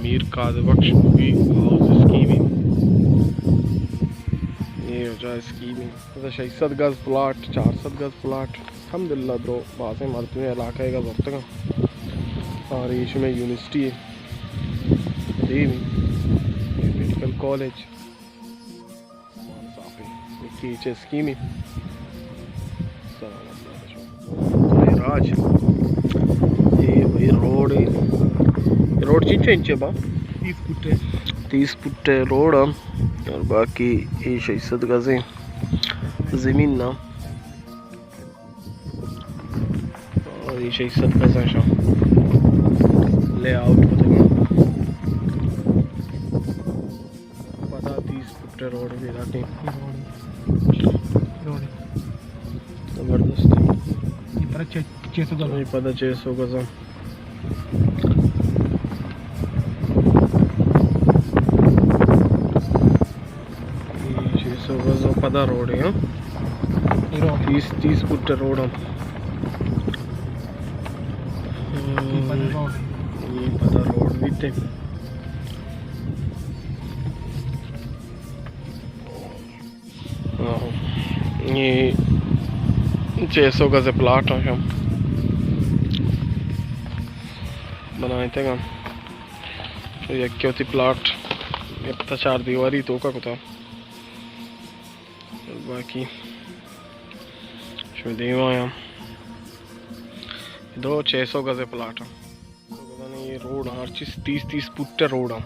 मीर कादबख्श भी house skimming, ये हो जाए स्कीमिंग 600 गज प्लाट 400 गज प्लाट अल्हम्दुलिल्लाह ब्रो बासे मरते हैं इलाका का वक्त का। और इसमें यूनिवर्सिटी है मेडिकल कॉलेज नीचे स्कीमिंग राज ये भाई रोड इंचे बा 30 फुट रोड और बाकी ये 600 गज़ें ज़मीन ना और ये 600 गज़ें शाम लेआउट पता 30 फुट रोड भी रहती ज़बरदस्त पता 600 गज़ 600 गज़ पता रोड है 30 फुट रोड हम ये पता रोड भी थे ये 600 गज़ प्लाट है हम बनाए थे हम तो यक्योती प्लाट पता 4 दीवारी तो का कुता बाकी इसमें देवा है दो 600 गज़ प्लाट है तो पता नहीं ये रोड हर चीज़ 30 फुट रोड है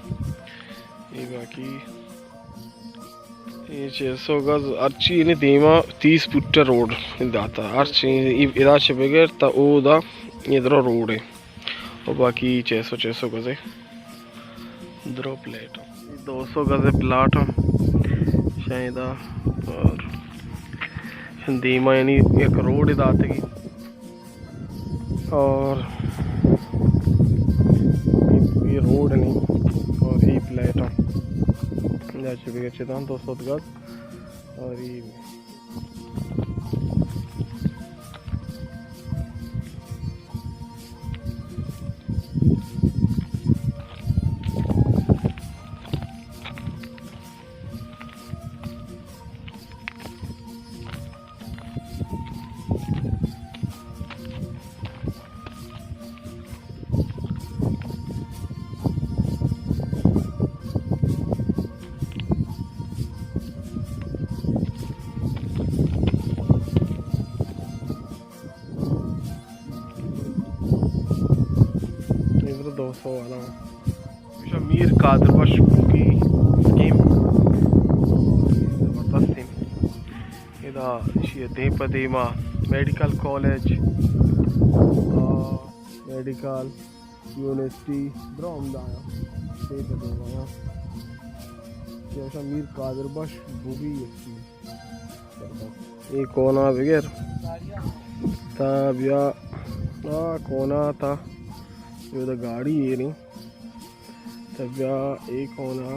ये बाकी ये 600 गज़ अर्ची ने देवा 30 फुट रोड दाता अर्ची इधर से बगैर ता ओदा इधर रोड है और बाकी 600 गज़ इधर प्लेट 200 गज़ प्लाट शायद और दीमा यानी एक रोड दाते की और ये रोड नहीं और ये प्लेट जैसे भी अच्छे 200 गज़ और ये इधर 200 वाला मीर कादबख्श की स्कीम ज़बरदस्त इधर देपदेमा मेडिकल कॉलेज मेडिकल यूनिवर्सिटी ब्रह्मदाया देपदेमा मीर कादबख्श बुगी ये कोना बगैर तब या कोना था ये तो गाड़ी ये नहीं तब या एक होना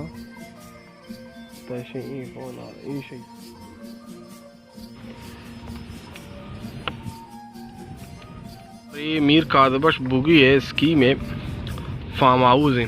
तैसे एक होना ऐसे ये मीर कादबख्श बुगी है स्कीम है फार्म हाउस है